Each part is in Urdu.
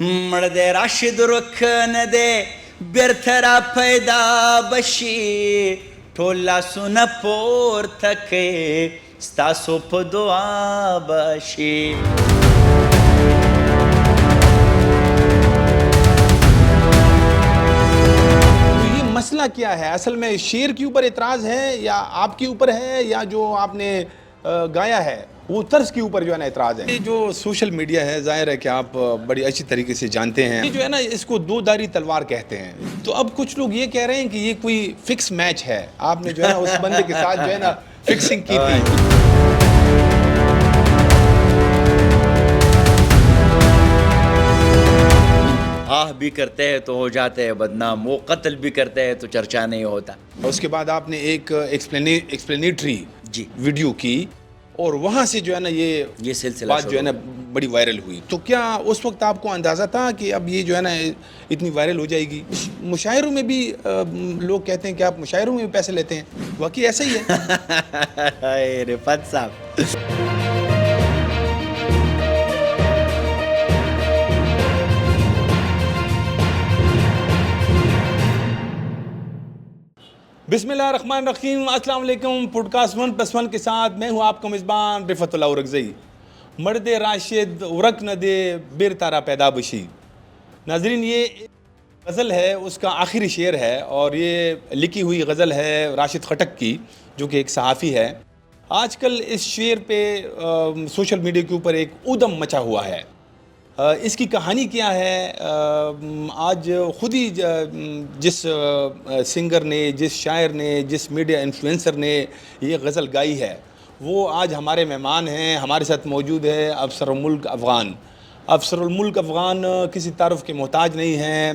مړ دی راشد رخ نه دی بیرته را پیدا بشي ټول لاسونه پورته کړئ ستاسو په دعا بشي. مسئلہ کیا ہے اصل میں؟ شعر کے اوپر اعتراض ہے یا آپ کے اوپر ہے یا جو آپ نے گایا ہے وہ طرز کے اوپر جو ہے نا اعتراض ہے؟ یہ جو سوشل میڈیا ہے ظاہر ہے کہ آپ بڑی اچھی طریقے سے جانتے ہیں، یہ جو ہے نا اس کو دو دھاری تلوار کہتے ہیں. تو اب کچھ لوگ یہ کہہ رہے ہیں کہ یہ کوئی فکس میچ ہے، آپ نے جو ہے نا اس بندے کے ساتھ جو ہے نا فکسنگ کی تھی. آہ بھی کرتے ہیں تو ہو جاتے ہیں بدنام، وہ قتل بھی کرتے ہیں تو چرچا نہیں ہوتا. اس کے بعد آپ نے ایک ایکسپلینیٹری جی ویڈیو کی اور وہاں سے جو ہے نا یہ سلسلہ بات جو ہے نا بڑی وائرل ہوئی. تو کیا اس وقت آپ کو اندازہ تھا کہ اب یہ جو ہے نا اتنی وائرل ہو جائے گی؟ مشاعروں میں بھی لوگ کہتے ہیں کہ آپ مشاعروں میں بھی پیسے لیتے ہیں، واقعی ایسا ہی ہے؟ رفعت صاحب، بسم اللہ الرحمن الرحیم. السلام علیکم. پوڈ کاسٹ 1+1 کے ساتھ میں ہوں آپ کا میزبان رفعت اللہ اورکزئی. مرد راشد ورک نہ دے بیر تارا پیدا بشی. ناظرین، یہ غزل ہے، اس کا آخری شعر ہے اور یہ لکھی ہوئی غزل ہے راشد خٹک کی جو کہ ایک صحافی ہے. آج کل اس شعر پہ سوشل میڈیا کے اوپر ایک ادم مچا ہوا ہے. اس کی کہانی کیا ہے؟ آج خود ہی جس سنگر نے، جس شاعر نے، جس میڈیا انفلوئنسر نے یہ غزل گائی ہے وہ آج ہمارے مہمان ہیں. ہمارے ساتھ موجود ہے افسر الملک افغان. افسر الملک افغان کسی تعارف کے محتاج نہیں ہیں،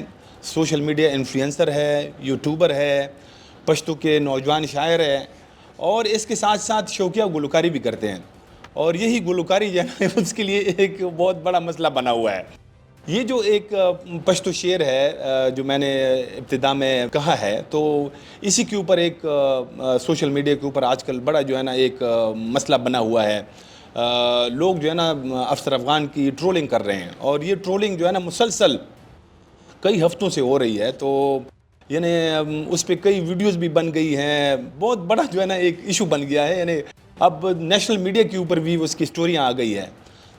سوشل میڈیا انفلوئنسر ہے، یوٹیوبر ہے، پشتو کے نوجوان شاعر ہے اور اس کے ساتھ ساتھ شوقیہ گلوکاری بھی کرتے ہیں. اور یہی گلوکاری جو ہے اس کے لیے ایک بہت بڑا مسئلہ بنا ہوا ہے. یہ جو ایک پشتو شعر ہے جو میں نے ابتدا میں کہا ہے، تو اسی کے اوپر ایک سوشل میڈیا کے اوپر آج کل بڑا جو ہے نا ایک مسئلہ بنا ہوا ہے. لوگ جو ہے نا افسر افغان کی ٹرولنگ کر رہے ہیں اور یہ ٹرولنگ جو ہے نا مسلسل کئی ہفتوں سے ہو رہی ہے. تو یعنی اس پہ کئی ویڈیوز بھی بن گئی ہیں، بہت بڑا جو ہے نا ایک ایشو بن گیا ہے. یعنی اب نیشنل میڈیا کے اوپر بھی اس کی سٹوریاں آ گئی ہیں.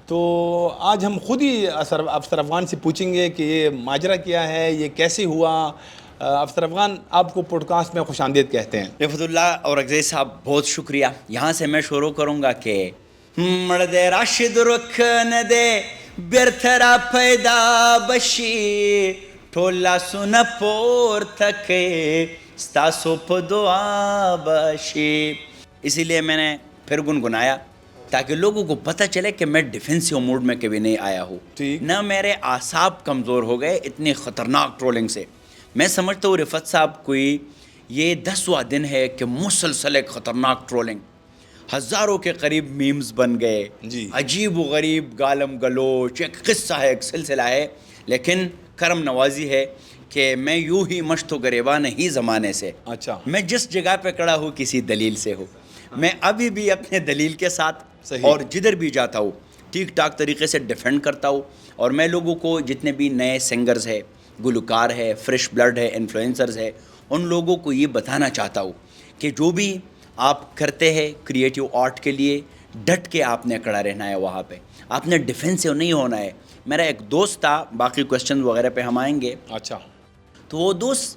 تو آج ہم خود ہی افسر افغان سے پوچھیں گے کہ یہ ماجرا کیا ہے، یہ کیسے ہوا. افسر افغان، آپ کو پوڈ کاسٹ میں خوش آمدید کہتے ہیں. رفعت اللہ اورکزئی صاحب، بہت شکریہ. یہاں سے میں شروع کروں گا کہ مړ دی راشد رخ نه دی بیرته را پیدا بشي ټول لاسونه پورته کړئ ستاسو په دعا بشي. اسی لیے میں نے پھر گنگنایا تاکہ لوگوں کو پتہ چلے کہ میں ڈیفینسیو موڈ میں کبھی نہیں آیا ہوں. نہ میرے اعصاب کمزور ہو گئے اتنی خطرناک ٹرولنگ سے. میں سمجھتا ہوں رفعت صاحب کوئی یہ 10واں دن ہے کہ مسلسل ایک خطرناک ٹرولنگ، ہزاروں کے قریب میمز بن گئے، عجیب و غریب گالم گلوچ، ایک قصہ ہے، ایک سلسلہ ہے. لیکن کرم نوازی ہے کہ میں یوں ہی مشت و گریباں نہیں زمانے سے. اچھا، میں جس جگہ پہ کھڑا ہوں کسی دلیل سے ہوں. میں ابھی بھی اپنے دلیل کے ساتھ اور جدھر بھی جاتا ہوں ٹھیک ٹھاک طریقے سے ڈیفینڈ کرتا ہوں. اور میں لوگوں کو جتنے بھی نئے سنگرز ہے، گلوکار ہے، فریش بلڈ ہے، انفلوئنسرز ہے، ان لوگوں کو یہ بتانا چاہتا ہوں کہ جو بھی آپ کرتے ہیں کریٹیو آرٹ کے لیے ڈٹ کے آپ نے کھڑا رہنا ہے. وہاں پہ آپ نے ڈیفینسو نہیں ہونا ہے. میرا ایک دوست تھا، باقی کوسچن وغیرہ پہ ہم آئیں گے. اچھا، تو وہ دوست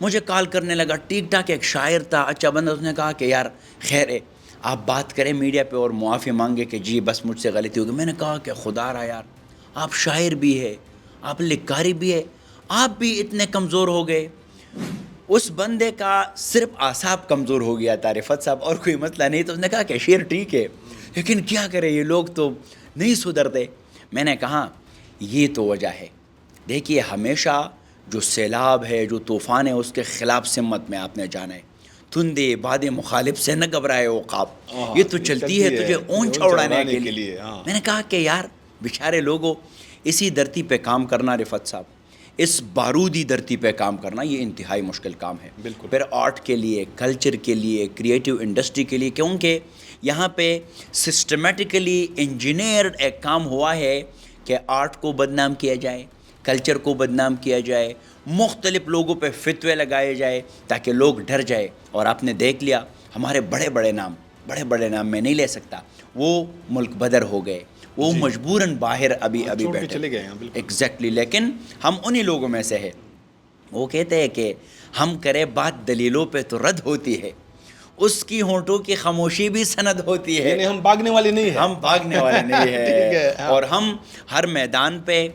مجھے کال کرنے لگا، ٹھیک ٹھاک ایک شاعر تھا، اچھا بندہ. اس نے کہا کہ یار خیر ہے، آپ بات کریں میڈیا پہ اور معافی مانگے کہ جی بس مجھ سے غلطی ہوگی. میں نے کہا کہ خدا رہا یار، آپ شاعر بھی ہے، آپ لکھاری بھی ہے، آپ بھی اتنے کمزور ہو گئے. اس بندے کا صرف اعصاب کمزور ہو گیا تھا رفعت صاحب، اور کوئی مسئلہ نہیں. تو اس نے کہا کہ شعر ٹھیک ہے لیکن کیا کرے، یہ لوگ تو نہیں سدھرتے. میں نے کہا یہ تو وجہ ہے. دیکھیے ہمیشہ جو سیلاب ہے، جو طوفان ہے، اس کے خلاف سمت میں آپ نے جانا ہے. تندے باد مخالف سے نہ گھبرائے عقاب، یہ تو چلتی ہے تجھے اونچا اڑانے کے لیے. میں نے کہا کہ یار بیچارے لوگوں، اسی دھرتی پہ کام کرنا رفعت صاحب، اس بارودی دھرتی پہ کام کرنا یہ انتہائی مشکل کام ہے. بالکل. پھر آرٹ کے لیے، کلچر کے لیے، کریٹیو انڈسٹری کے لیے، کیونکہ یہاں پہ سسٹمیٹیکلی انجینئرڈ ایک کام ہوا ہے کہ آرٹ کو بدنام کیا جائے، کلچر کو بدنام کیا جائے, مختلف لوگوں پہ فتوے لگائے جائے تاکہ لوگ ڈر جائے. اور آپ نے دیکھ لیا ہمارے بڑے بڑے نام میں نہیں لے سکتا, وہ ملک بدر ہو گئے, وہ مجبوراً باہر ابھی بیٹھے چلے گئے. ایگزیکٹلی. لیکن ہم انہی لوگوں میں سے ہے. وہ کہتے ہیں کہ ہم کرے بات دلیلوں پہ تو رد ہوتی ہے, اس کی ہونٹوں کی خاموشی بھی سند ہوتی ہے. یعنی ہم بھاگنے والے نہیں ہیں. ہم بھاگنے والے نہیں ہیں. اور ہم ہر میدان پہ,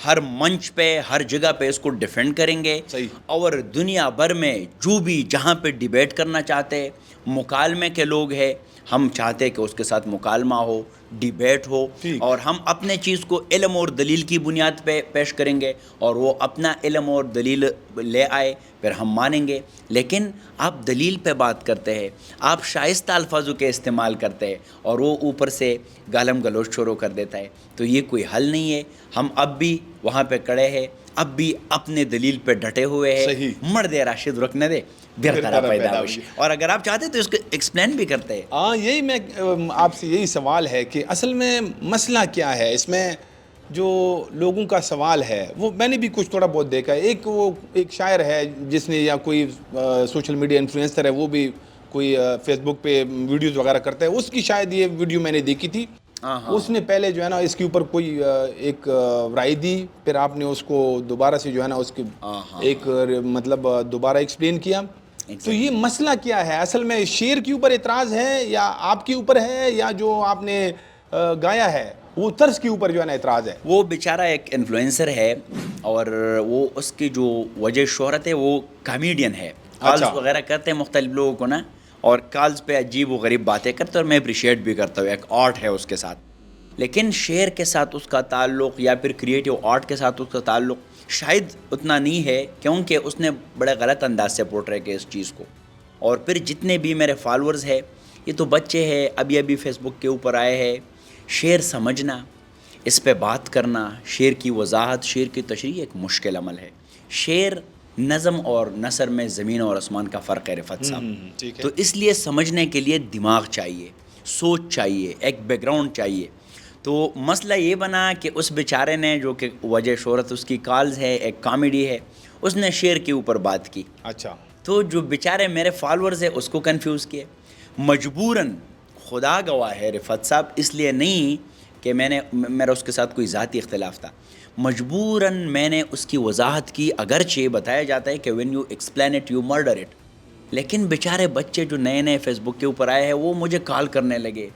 ہر منچ پہ, ہر جگہ پہ اس کو ڈیفینڈ کریں گے. اور دنیا بھر میں جو بھی جہاں پہ ڈیبیٹ کرنا چاہتے, مکالمے کے لوگ ہیں, ہم چاہتے کہ اس کے ساتھ مکالمہ ہو, ڈیبیٹ ہو, اور ہم اپنے چیز کو علم اور دلیل کی بنیاد پہ پیش کریں گے, اور وہ اپنا علم اور دلیل لے آئے, پھر ہم مانیں گے. لیکن آپ دلیل پہ بات کرتے ہیں, آپ شائستہ الفاظوں کے استعمال کرتے ہیں, اور وہ اوپر سے گالم گلوچ شروع کر دیتا ہے, تو یہ کوئی حل نہیں ہے. ہم اب بھی وہاں پہ کڑے ہیں, اب بھی اپنے دلیل پہ ڈٹے ہوئے ہیں. مرد راشد رکنے دے بہتر پیداوش. اور اگر آپ چاہتے تو اس کو ایکسپلین بھی کرتے ہیں. ہاں, یہی میں آپ سے یہی سوال ہے کہ اصل میں مسئلہ کیا ہے اس میں. جو لوگوں کا سوال ہے وہ میں نے بھی کچھ تھوڑا بہت دیکھا ہے. ایک شاعر ہے جس نے, یا کوئی سوشل میڈیا انفلوئنسر ہے, وہ بھی کوئی فیس بک پہ ویڈیوز وغیرہ کرتا ہے, اس کی شاید یہ ویڈیو میں نے دیکھی تھی. اس نے پہلے جو ہے نا اس کے اوپر کوئی ایک رائے دی, پھر آپ نے اس کو دوبارہ سے جو ہے نا اس کی ایک مطلب دوبارہ ایکسپلین کیا. تو یہ مسئلہ کیا ہے اصل میں؟ شعر کے اوپر اعتراض ہے یا آپ کے اوپر ہے, یا جو آپ نے گایا ہے وہ طرز کے اوپر جو ہے نا اعتراض ہے؟ وہ بیچارہ ایک انفلوئنسر ہے, اور وہ اس کی جو وجہ شہرت ہے وہ کامیڈین ہے. کالز وغیرہ کرتے ہیں مختلف لوگوں کو نا, اور کالز پہ عجیب و غریب باتیں کرتے ہیں, اور میں اپریشیٹ بھی کرتا ہوں, ایک آرٹ ہے اس کے ساتھ. لیکن شعر کے ساتھ اس کا تعلق یا پھر کریٹیو آرٹ کے ساتھ اس کا تعلق شاید اتنا نہیں ہے, کیونکہ اس نے بڑے غلط انداز سے پورٹرے کیا اس چیز کو. اور پھر جتنے بھی میرے فالورز ہیں یہ تو بچے ہیں, ابھی فیس بک کے اوپر آئے ہیں. شعر سمجھنا, اس پہ بات کرنا, شعر کی وضاحت, شعر کی تشریح ایک مشکل عمل ہے. شعر نظم اور نثر میں زمین اور آسمان کا فرق ہے رفعت صاحب. تو اس لیے سمجھنے کے لیے دماغ چاہیے, سوچ چاہیے, ایک بیک گراؤنڈ چاہیے. تو مسئلہ یہ بنا کہ اس بیچارے نے, جو کہ وجہ شہرت اس کی کالز ہے, ایک کامیڈی ہے, اس نے شعر کے اوپر بات کی. اچھا. تو جو بیچارے میرے فالورز ہیں اس کو کنفیوز کیے مجبوراً. خدا گواہ ہے رفعت صاحب, اس لیے نہیں کہ میرا اس کے ساتھ کوئی ذاتی اختلاف تھا, مجبوراً میں نے اس کی وضاحت کی. اگرچہ بتایا جاتا ہے کہ when you explain it you murder it, لیکن بیچارے بچے جو نئے فیس بک کے اوپر آئے ہیں وہ مجھے کال کرنے لگے,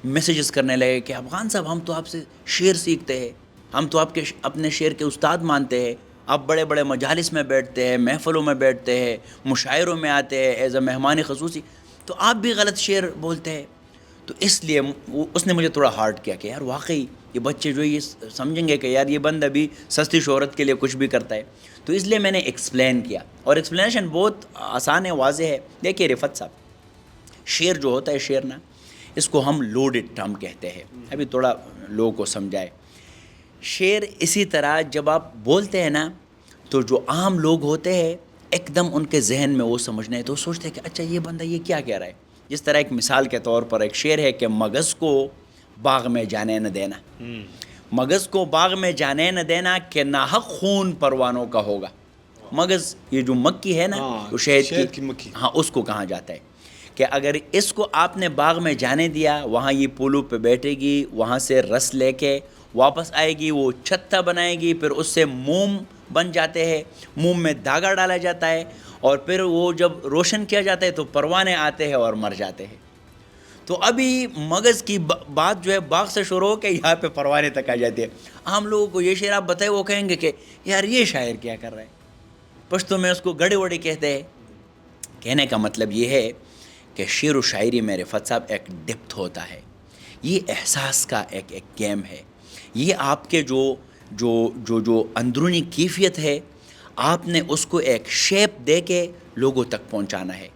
میسیجز کرنے لگے کہ افغان صاحب ہم تو آپ سے شعر سیکھتے ہیں, ہم تو آپ کے اپنے شعر کے استاد مانتے ہیں, آپ بڑے بڑے مجالس میں بیٹھتے ہیں, محفلوں میں بیٹھتے ہیں, مشاعروں میں آتے ہیں ایز اے مہمان خصوصی, تو آپ بھی غلط شعر بولتے ہیں. تو اس لیے اس نے مجھے تھوڑا ہارڈ کیا کہ یار واقعی یہ بچے جو یہ سمجھیں گے کہ یار یہ بند ابھی سستی شہرت کے لیے کچھ بھی کرتا ہے. تو اس لیے میں نے ایکسپلین کیا, اور ایکسپلینیشن بہت آسان ہے, واضح ہے. دیکھیے رفعت صاحب, شعر جو ہوتا ہے, شعر نا اس کو ہم لوڈڈ ٹرم کہتے ہیں. ابھی تھوڑا لوگوں کو سمجھائے. شعر اسی طرح جب آپ بولتے ہیں نا, تو جو عام لوگ ہوتے ہیں ایک دم ان کے ذہن میں وہ سمجھنا ہے, تو سوچتے ہیں کہ اچھا یہ بندہ یہ کیا کہہ رہا ہے. جس طرح ایک مثال کے طور پر ایک شعر ہے کہ مغز کو باغ میں جانے نہ دینا, مغز کو باغ میں جانے نہ دینا کہ ناحق خون پروانوں کا ہوگا. مغز یہ جو مکھی ہے نا, وہ شہد کی مکھی, ہاں اس کو کہا جاتا ہے کہ اگر اس کو آپ نے باغ میں جانے دیا, وہاں یہ پولو پہ بیٹھے گی, وہاں سے رس لے کے واپس آئے گی, وہ چھتا بنائے گی, پھر اس سے موم بن جاتے ہیں, موم میں دھاگا ڈالا جاتا ہے, اور پھر وہ جب روشن کیا جاتا ہے تو پروانے آتے ہیں اور مر جاتے ہیں. تو ابھی مغز کی بات جو ہے باغ سے شروع ہو کے یہاں پہ پروانے تک آ جاتی ہے. عام لوگوں کو یہ شعر آپ بتائے, وہ کہیں گے کہ یار یہ شاعر کیا کر رہا ہے. پشتو میں اس کو گڑے وڑے کہتے ہیں. کہنے کا مطلب یہ ہے کہ شعر و شاعری میں رفعت صاحب ایک ڈپتھ ہوتا ہے, یہ احساس کا ایک گیم ہے. یہ آپ کے جو اندرونی کیفیت ہے, آپ نے اس کو ایک شیپ دے کے لوگوں تک پہنچانا ہے.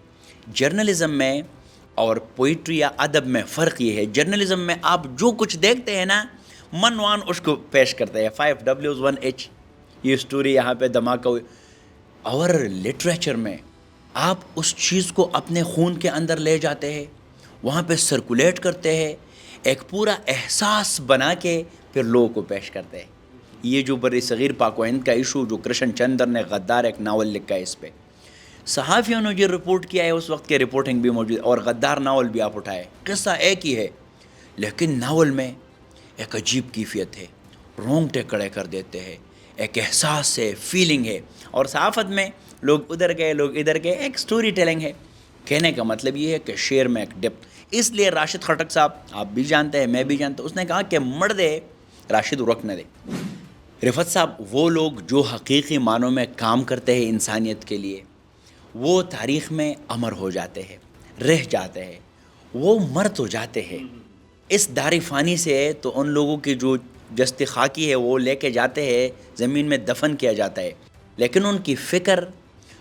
جرنلزم میں اور پوئٹری یا ادب میں فرق یہ ہے, جرنلزم میں آپ جو کچھ دیکھتے ہیں نا, من وان اس کو پیش کرتے ہیں, 5 Ws 1 H, یہ سٹوری یہاں پہ دھماکہ ہوئی. اور لٹریچر میں آپ اس چیز کو اپنے خون کے اندر لے جاتے ہیں, وہاں پہ سرکولیٹ کرتے ہیں, ایک پورا احساس بنا کے پھر لوگوں کو پیش کرتے ہیں. یہ جو بر صغیر پاک و ہند کا ایشو جو کرشن چندر نے غدار ایک ناول لکھا ہے اس پہ، صحافیوں نے جو رپورٹ کیا ہے اس وقت کے رپورٹنگ بھی موجود ہے، اور غدار ناول بھی آپ اٹھائے، قصہ ایک ہی ہے لیکن ناول میں ایک عجیب کیفیت ہے، رونگٹے کھڑے کر دیتے ہیں، ایک احساس ہے، فیلنگ ہے. اور صحافت میں لوگ ادھر گئے لوگ ادھر گئے، ایک سٹوری ٹیلنگ ہے. کہنے کا مطلب یہ ہے کہ شعر میں ایک ڈپتھ. اس لیے راشد خٹک صاحب آپ بھی جانتے ہیں میں بھی جانتا ہوں، اس نے کہا کہ مڑ دے راشد رک نہ دے. رفت صاحب وہ لوگ جو حقیقی معنوں میں کام کرتے ہیں انسانیت کے لیے، وہ تاریخ میں امر ہو جاتے ہیں، رہ جاتے ہیں، وہ مر تو جاتے ہیں اس دار فانی سے. تو ان لوگوں کی جو جست خاکی ہے وہ لے کے جاتے ہیں، زمین میں دفن کیا جاتا ہے، لیکن ان کی فکر،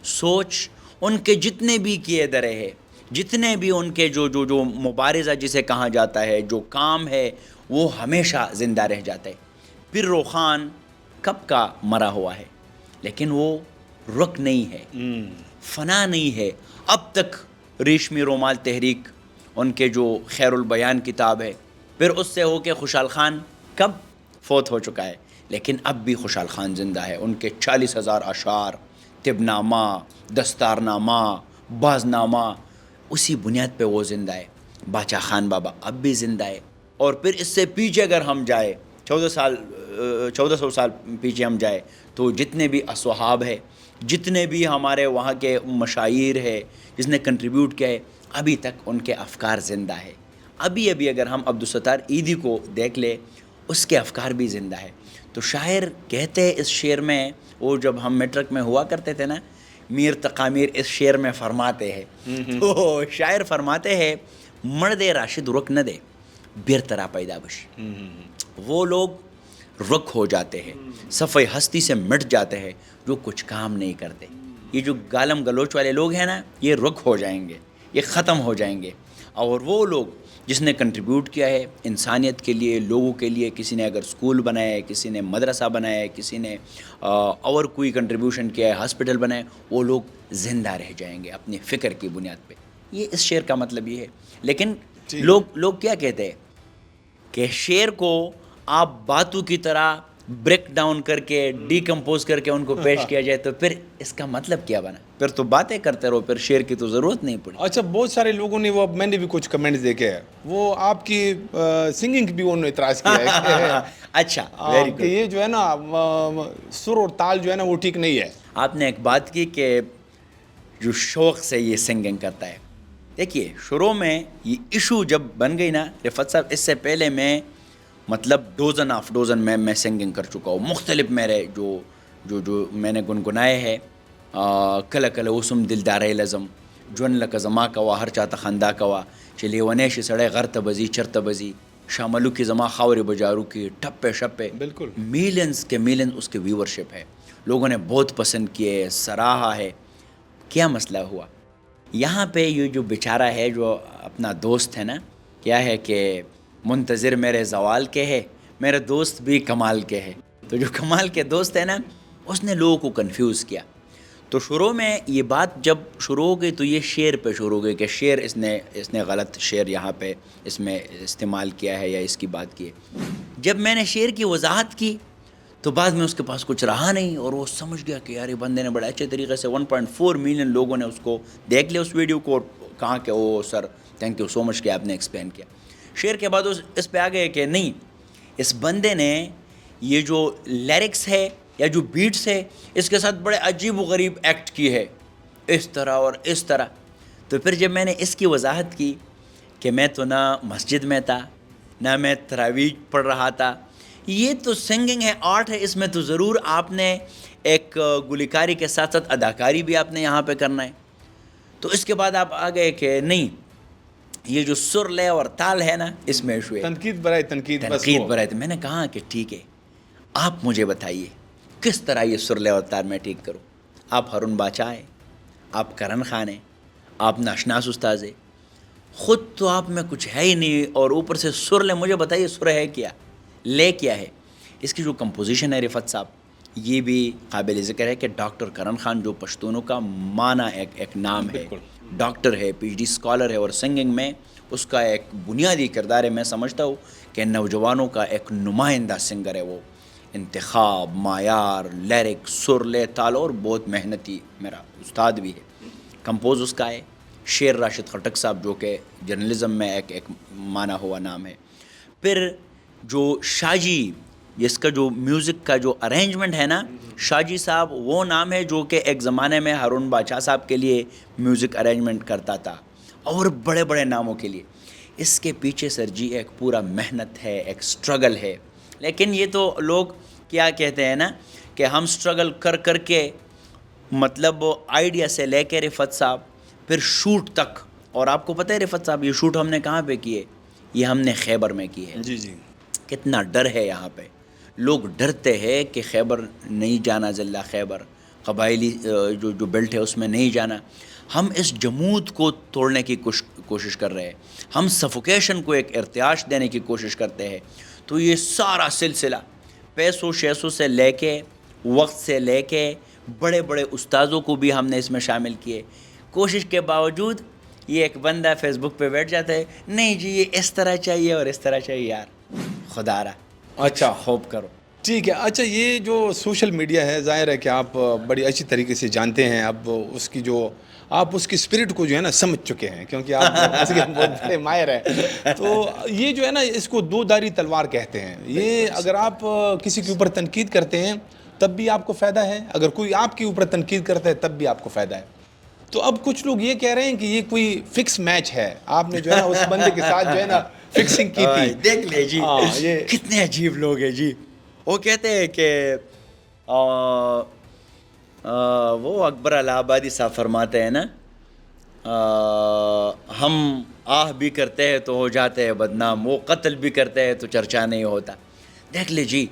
سوچ، ان کے جتنے بھی کیے درے ہیں، جتنے بھی ان کے جو مبارزہ جسے کہا جاتا ہے، جو کام ہے، وہ ہمیشہ زندہ رہ جاتا ہے. پھر روخان کب کا مرا ہوا ہے لیکن وہ رک نہیں ہے، فنا نہیں ہے. اب تک ریشمی رومال تحریک، ان کے جو خیر البیان کتاب ہے، پھر اس سے ہو کے خوشحال خان کب فوت ہو چکا ہے، لیکن اب بھی خوشحال خان زندہ ہے. ان کے 40,000 اشعار، طبنامہ، دستارنامہ، بازنامہ، اسی بنیاد پہ وہ زندہ ہے. باچا خان بابا اب بھی زندہ ہے. اور پھر اس سے پیچھے اگر ہم جائے 1400 سال پیچھے ہم جائے تو جتنے بھی اصحاب ہے، جتنے بھی ہمارے وہاں کے مشاعر ہے جس نے کنٹریبیوٹ کیا ہے، ابھی تک ان کے افکار زندہ ہے. ابھی اگر ہم عبدالستار عیدی کو دیکھ لے، اس کے افکار بھی زندہ ہے. تو شاعر کہتے ہیں اس شعر میں، وہ جب ہم میٹرک میں ہوا کرتے تھے نا، میر تقامیر اس شعر میں فرماتے ہیں، تو شاعر فرماتے ہیں مڑ دے راشد رک نہ دے بیر طرح پیدا بش. وہ لوگ رک ہو جاتے ہیں، صفحہ ہستی سے مٹ جاتے ہیں جو کچھ کام نہیں کرتے. یہ جو گالم گلوچ والے لوگ ہیں نا، یہ رک ہو جائیں گے، یہ ختم ہو جائیں گے. اور وہ لوگ جس نے کنٹریبیوٹ کیا ہے انسانیت کے لیے، لوگوں کے لیے، کسی نے اگر اسکول بنایا ہے، کسی نے مدرسہ بنایا ہے، کسی نے اور کوئی کنٹریبیوشن کیا ہے، ہاسپٹل بنائے، وہ لوگ زندہ رہ جائیں گے اپنی فکر کی بنیاد پہ. یہ اس شعر کا مطلب یہ ہے. لیکن لوگ کیا کہتے ہیں کہ شعر کو آپ باتوں کی طرح بریک ڈاؤن کر کے، ڈیکمپوز کر کے ان کو پیش کیا جائے تو پھر اس کا مطلب کیا بنا؟ پھر تو باتیں کرتے رہو، پھر شعر کی تو ضرورت نہیں پڑی. اچھا، بہت سارے لوگوں نے، وہ میں نے بھی کچھ کمنٹس دیکھے ہیں، وہ آپ کی سنگنگ بھی انہوں نے اعتراض کیا ہے اچھا، ویری کہ یہ جو ہے نا سر اور تال جو ہے نا وہ ٹھیک نہیں ہے. آپ نے ایک بات کی کہ جو شوق سے یہ سنگنگ کرتا ہے. دیکھیے، شروع میں یہ ایشو جب بن گئی نا رفت صاحب، اس سے پہلے میں مطلب ڈوزن میں سنگنگ کر چکا ہوں. مختلف میرے جو میں نے گنگنائے ہیں، کل کل اسم دلدار لزم، جون لک زما کوا ہر چاہتا خندا کوا، چلی ونیش سڑے غر تبزی چر تبزی، شاملو کی زما خاور بجارو کی، ٹپے شپے. بالکل میلینز کے میلینز اس کے ویورشپ ہے، لوگوں نے بہت پسند کیے، سراہا ہے. کیا مسئلہ ہوا یہاں پہ؟ یہ جو بیچارہ ہے، جو اپنا دوست ہے نا، کیا ہے کہ منتظر میرے زوال کے ہے، میرے دوست بھی کمال کے ہے. تو جو کمال کے دوست ہے نا، اس نے لوگوں کو کنفیوز کیا. تو شروع میں یہ بات جب شروع ہو گئی تو یہ شعر پہ شروع ہو گئی کہ شعر اس نے غلط شعر یہاں پہ اس میں استعمال کیا ہے یا اس کی بات کی ہے. جب میں نے شعر کی وضاحت کی تو بعد میں اس کے پاس کچھ رہا نہیں، اور وہ سمجھ گیا کہ یار یہ بندے نے بڑے اچھے طریقے سے 1.4 ملین لوگوں نے اس کو دیکھ لیا اس ویڈیو کو، اور کہا کہ او سر تھینک یو سو مچ کہ آپ نے ایکسپلین کیا. شعر کے بعد اس پہ آ گئے کہ نہیں، اس بندے نے یہ جو لیرکس ہے یا جو بیٹس ہے اس کے ساتھ بڑے عجیب و غریب ایکٹ کی ہے، اس طرح اور اس طرح. تو پھر جب میں نے اس کی وضاحت کی کہ میں تو نہ مسجد میں تھا، نہ میں تراویح پڑھ رہا تھا، یہ تو سنگنگ ہے، آرٹ ہے، اس میں تو ضرور آپ نے ایک گلوکاری کے ساتھ ساتھ اداکاری بھی آپ نے یہاں پہ کرنا ہے. تو اس کے بعد آپ آ گئے کہ نہیں، یہ جو سر لے اور تال ہے نا، اس میں ایشو ہے. تنقید برائے تنقید برائے. میں نے کہا کہ ٹھیک ہے، آپ مجھے بتائیے کس طرح یہ سر لے اور تال میں ٹھیک کروں. آپ ہارون باچا ہیں، آپ کرن خان ہیں، آپ ناشناس استاذ ہیں، خود تو آپ میں کچھ ہے ہی نہیں، اور اوپر سے سر لے. مجھے بتائیے سر ہے کیا، لے کیا ہے؟ اس کی جو کمپوزیشن ہے رفت صاحب، یہ بھی قابل ذکر ہے کہ ڈاکٹر کرن خان جو پشتونوں کا مانا ایک نام ہے، ڈاکٹر ہے، پی ایچ ڈی اسکالر ہے، اور سنگنگ میں اس کا ایک بنیادی کردار ہے. میں سمجھتا ہوں کہ نوجوانوں کا ایک نمائندہ سنگر ہے وہ. انتخاب، معیار، لیرک، سر، لے، تال، اور بہت محنتی میرا استاد بھی ہے. کمپوز اس کا ہے شیر راشد خٹک صاحب، جو کہ جرنلزم میں ایک مانا ہوا نام ہے. پھر جو شاجی، جس کا جو میوزک کا جو ارینجمنٹ ہے نا، شاجی صاحب وہ نام ہے جو کہ ایک زمانے میں ہارون بادشاہ صاحب کے لیے میوزک ارینجمنٹ کرتا تھا اور بڑے بڑے ناموں کے لیے. اس کے پیچھے سر جی ایک پورا محنت ہے، ایک سٹرگل ہے. لیکن یہ تو لوگ کیا کہتے ہیں نا کہ ہم سٹرگل کر کے مطلب آئیڈیا سے لے کے رفت صاحب پھر شوٹ تک. اور آپ کو پتہ ہے رفت صاحب یہ شوٹ ہم نے کہاں پہ کیے؟ یہ ہم نے خیبر میں کی ہے. جی جی. کتنا ڈر ہے یہاں پہ، لوگ ڈرتے ہیں کہ خیبر نہیں جانا، ضلع خیبر قبائلی جو بیلٹ ہے اس میں نہیں جانا. ہم اس جمود کو توڑنے کی کوشش کر رہے ہیں، ہم سفوکیشن کو ایک ارتعاش دینے کی کوشش کرتے ہیں. تو یہ سارا سلسلہ پیسوں شیسوں سے لے کے، وقت سے لے کے، بڑے بڑے استاذوں کو بھی ہم نے اس میں شامل کیے. کوشش کے باوجود یہ ایک بندہ فیس بک پہ بیٹھ جاتا ہے، نہیں جی یہ اس طرح چاہیے اور اس طرح چاہیے. یار خدا رہا اچھا خوب کرو. ٹھیک ہے. اچھا یہ جو سوشل میڈیا ہے، ظاہر ہے کہ آپ بڑی اچھی طریقے سے جانتے ہیں، اب اس کی جو آپ اس کی اسپرٹ کو جو ہے نا سمجھ چکے ہیں، کیونکہ آپ اس کے بہت بڑے ماہر ہیں. تو یہ جو ہے نا اس کو دو دھاری تلوار کہتے ہیں. یہ اگر آپ کسی کے اوپر تنقید کرتے ہیں تب بھی آپ کو فائدہ ہے، اگر کوئی آپ کے اوپر تنقید کرتا ہے تب بھی آپ کو فائدہ ہے. تو اب کچھ لوگ یہ کہہ رہے ہیں کہ یہ کوئی فکس میچ ہے، آپ نے جو ہے نا اس بندے کے ساتھ جو ہے نا فکسنگ کی تھی. دیکھ لے جی یہ کتنے عجیب لوگ ہیں جی. وہ کہتے ہیں کہ وہ اکبر الہ آبادی صاحب فرماتے ہیں نا، ہم آہ بھی کرتے ہیں تو ہو جاتے ہیں بدنام، وہ قتل بھی کرتے ہیں تو چرچا نہیں ہوتا. دیکھ لے جی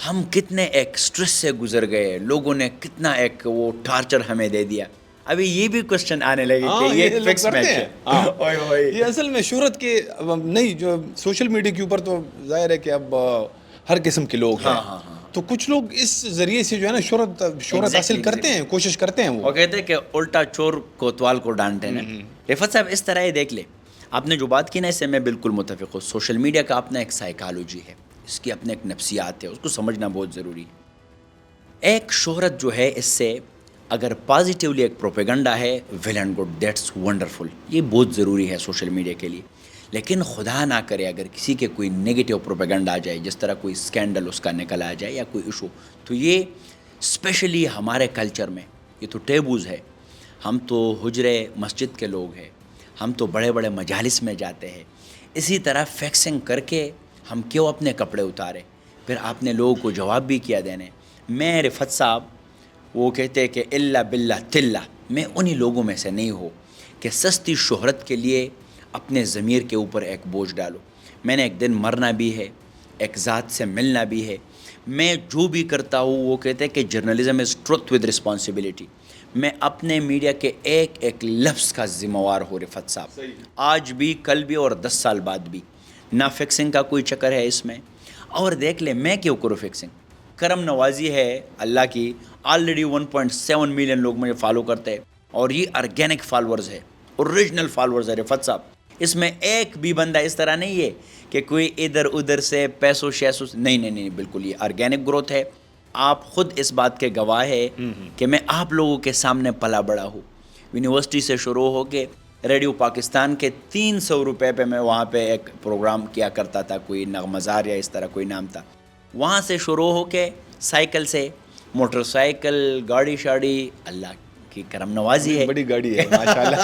ہم کتنے ایک سٹریس سے گزر گئے، لوگوں نے کتنا ایک وہ ٹارچر ہمیں دے دیا. ابھی یہ بھی کوشچن آنے لگے کہ یہ فکس میچ ہے. یہ اصل میں شہرت کے نہیں، جو سوشل میڈیا کے اوپر تو ظاہر ہے کہ اب ہر قسم کے لوگ ہیں. تو کچھ لوگ اس ذریعے سے جو ہے نا شہرت حاصل کرتے ہیں، کوشش کرتے ہیں. وہ کہتے ہیں کہ الٹا چور کوتوال کو ڈانٹے نا. رفت صاحب اس طرح ہی دیکھ لے، آپ نے جو بات کی نا اس سے میں بالکل متفق ہوں. سوشل میڈیا کا اپنا ایک سائیکالوجی ہے، اس کی اپنے ایک نفسیات ہے، اس کو سمجھنا بہت ضروری ہے. ایک شہرت جو ہے اس سے اگر پازیٹیولی ایک پروپیگنڈا ہے، well and good, that's wonderful, یہ بہت ضروری ہے سوشل میڈیا کے لیے. لیکن خدا نہ کرے اگر کسی کے کوئی نگیٹیو پروپیگنڈا آ جائے، جس طرح کوئی سکینڈل اس کا نکل آ جائے یا کوئی ایشو، تو یہ اسپیشلی ہمارے کلچر میں یہ تو ٹیبوز ہے. ہم تو حجرے مسجد کے لوگ ہیں، ہم تو بڑے بڑے مجالس میں جاتے ہیں. اسی طرح فیکسنگ کر کے ہم کیوں اپنے کپڑے اتارے؟ پھر آپ نے لوگوں کو جواب بھی کیا دینے. میں رفت صاحب وہ کہتے ہیں کہ اللہ باللہ تلہ، میں انہی لوگوں میں سے نہیں ہوں کہ سستی شہرت کے لیے اپنے ضمیر کے اوپر ایک بوجھ ڈالو. میں نے ایک دن مرنا بھی ہے، ایک ذات سے ملنا بھی ہے. میں جو بھی کرتا ہوں وہ کہتے ہیں کہ journalism is truth with responsibility. میں اپنے میڈیا کے ایک ایک لفظ کا ذمہ وار ہوں رفت صاحب، آج بھی، کل بھی اور 10 سال بعد بھی. نہ فکسنگ کا کوئی چکر ہے اس میں. اور دیکھ لے میں کیوں کروں فکسنگ؟ کرم نوازی ہے اللہ کی، آلریڈی 1.7 ملین لوگ مجھے فالو کرتے ہیں اور یہ آرگینک فالورز ہے، اوریجنل فالورز ہے رفت صاحب. اس میں ایک بھی بندہ اس طرح نہیں ہے کہ کوئی ادھر ادھر سے پیسوں شیسوں سے، نہیں، بالکل یہ آرگینک گروتھ ہے. آپ خود اس بات کے گواہ ہے کہ میں آپ لوگوں کے سامنے پلا بڑا ہوں. یونیورسٹی سے شروع ہو کے ریڈیو پاکستان کے 300 روپے پہ میں وہاں پہ ایک پروگرام کیا کرتا تھا، کوئی نغمزار یا اس طرح کوئی نام تھا. وہاں سے شروع ہو کے سائیکل سے موٹر سائیکل، گاڑی شاڑی، اللہ کی کرم نوازی ہے، بڑی گاڑی ہے ماشاءاللہ.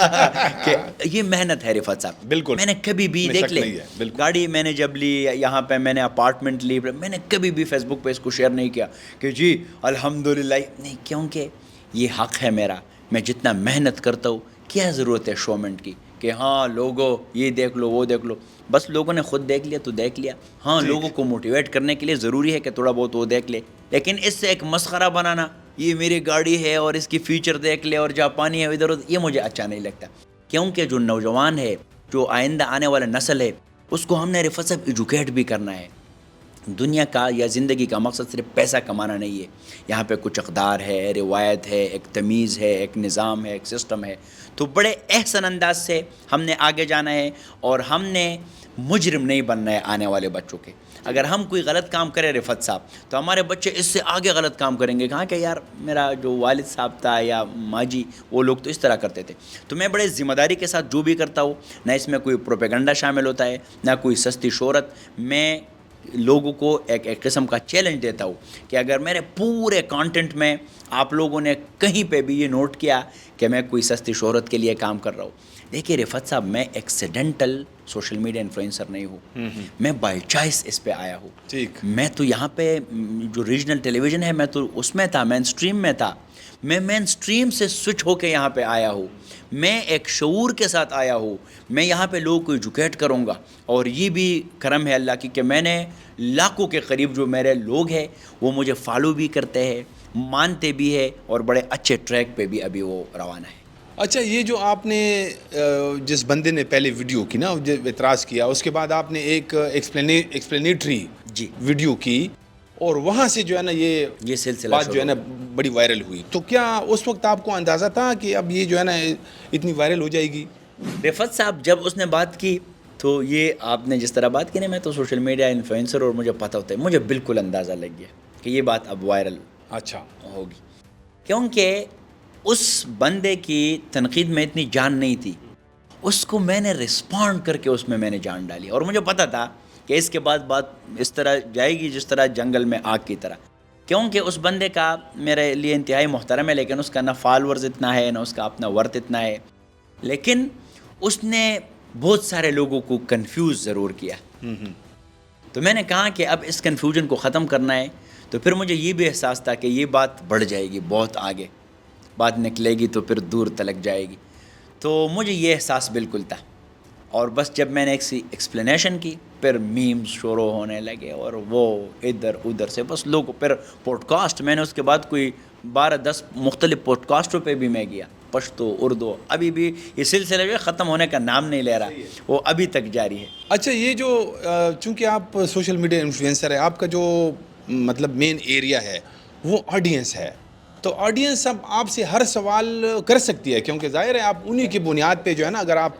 کہ یہ محنت ہے رفت صاحب. بالکل میں نے کبھی بھی دیکھ لے گاڑی میں نے جب لی، یہاں پہ میں نے اپارٹمنٹ لی، میں نے کبھی بھی فیس بک پہ اس کو شیئر نہیں کیا کہ جی الحمدللہ نہیں، کیونکہ یہ حق ہے میرا. میں جتنا محنت کرتا ہوں، کیا ضرورت ہے شومنٹ کی کہ ہاں لوگوں یہ دیکھ لو وہ دیکھ لو. بس لوگوں نے خود دیکھ لیا تو دیکھ لیا. ہاں لوگوں کو موٹیویٹ کرنے کے لیے ضروری ہے کہ تھوڑا بہت وہ دیکھ لے، لیکن اس سے ایک مسخرہ بنانا، یہ میری گاڑی ہے اور اس کی فیچر دیکھ لے اور جاپانی ہے ادھر ادھر، یہ مجھے اچھا نہیں لگتا. کیونکہ جو نوجوان ہے، جو آئندہ آنے والا نسل ہے، اس کو ہم نے رفت صاحب ایجوکیٹ بھی کرنا ہے. دنیا کا یا زندگی کا مقصد صرف پیسہ کمانا نہیں ہے. یہاں پہ کچھ اقدار ہے, روایت ہے, ایک تمیز ہے, ایک نظام ہے, ایک سسٹم ہے. تو بڑے احسن انداز سے ہم نے آگے جانا ہے, اور ہم نے مجرم نہیں بننا ہے آنے والے بچوں کے. اگر ہم کوئی غلط کام کریں رفعت صاحب, تو ہمارے بچے اس سے آگے غلط کام کریں گے. کہاں کہ یار میرا جو والد صاحب تھا یا ماں جی, وہ لوگ تو اس طرح کرتے تھے. تو میں بڑے ذمہ داری کے ساتھ جو بھی کرتا ہوں, نہ اس میں کوئی پروپیگنڈا شامل ہوتا ہے, نہ کوئی سستی شہرت. میں لوگوں کو ایک قسم کا چیلنج دیتا ہوں کہ اگر میرے پورے کانٹینٹ میں آپ لوگوں نے کہیں پہ بھی یہ نوٹ کیا کہ میں کوئی سستی شہرت کے لیے کام کر رہا ہوں, دیکھیے رفعت صاحب, میں ایکسیڈنٹل سوشل میڈیا انفلوئنسر نہیں ہوں. میں بائی چوائس اس پہ آیا ہوں. ٹھیک. میں تو یہاں پہ جو ریجنل ٹیلی ویژن ہے, میں تو اس میں تھا, مین سٹریم میں تھا. میں مین سٹریم سے سوئچ ہو کے یہاں پہ آیا ہوں. میں ایک شعور کے ساتھ آیا ہوں. میں یہاں پہ لوگوں کو ایجوکیٹ کروں گا, اور یہ بھی کرم ہے اللہ کی کہ میں نے لاکھوں کے قریب جو میرے لوگ ہیں وہ مجھے فالو بھی کرتے ہیں, مانتے بھی ہے, اور بڑے اچھے ٹریک پہ بھی ابھی وہ روانہ ہے. اچھا, یہ جو آپ نے جس بندے نے پہلے ویڈیو کی نا, جو اعتراض کیا, اس کے بعد آپ نے ایک ایکسپلینیٹری جی ویڈیو کی, اور وہاں سے جو ہے نا یہ سلسلہ بات جو ہے نا بڑی وائرل ہوئی. تو کیا اس وقت آپ کو اندازہ تھا کہ اب یہ جو ہے نا اتنی وائرل ہو جائے گی؟ رفعت صاحب, جب اس نے بات کی تو یہ آپ نے جس طرح بات کی نا, میں تو سوشل میڈیا انفلوئنسر, اور مجھے پتہ ہوتا ہے, مجھے بالکل اندازہ لگ گیا کہ یہ بات اب وائرل اچھا ہوگی. کیونکہ اس بندے کی تنقید میں اتنی جان نہیں تھی. اس کو میں نے رسپونڈ کر کے اس میں نے جان ڈالی, اور مجھے پتہ تھا کہ اس کے بعد بات اس طرح جائے گی جس طرح جنگل میں آگ کی طرح. کیونکہ اس بندے کا میرے لیے انتہائی محترم ہے, لیکن اس کا نہ فالورز اتنا ہے, نہ اس کا اپنا ورت اتنا ہے. لیکن اس نے بہت سارے لوگوں کو کنفیوز ضرور کیا. تو میں نے کہا کہ اب اس کنفیوژن کو ختم کرنا ہے. تو پھر مجھے یہ بھی احساس تھا کہ یہ بات بڑھ جائے گی, بہت آگے بات نکلے گی, تو پھر دور تلک جائے گی. تو مجھے یہ احساس بالکل تھا. اور بس جب میں نے ایکسپلینیشن کی, پھر میمز شروع ہونے لگے, اور وہ ادھر ادھر سے بس لوگوں. پھر پوڈ کاسٹ, میں نے اس کے بعد کوئی 12-10 مختلف پوڈ کاسٹوں پہ بھی میں گیا, پشتو, اردو. ابھی بھی یہ سلسلہ جو ہے ختم ہونے کا نام نہیں لے رہا, وہ ابھی تک جاری ہے. اچھا, یہ جو چونکہ آپ سوشل میڈیا انفلوئنسر ہے, آپ کا جو مطلب مین ایریا ہے وہ آڈینس ہے, تو آڈینس اب آپ سے ہر سوال کر سکتی ہے, کیونکہ ظاہر ہے آپ انہی کی بنیاد پہ جو ہے نا, اگر آپ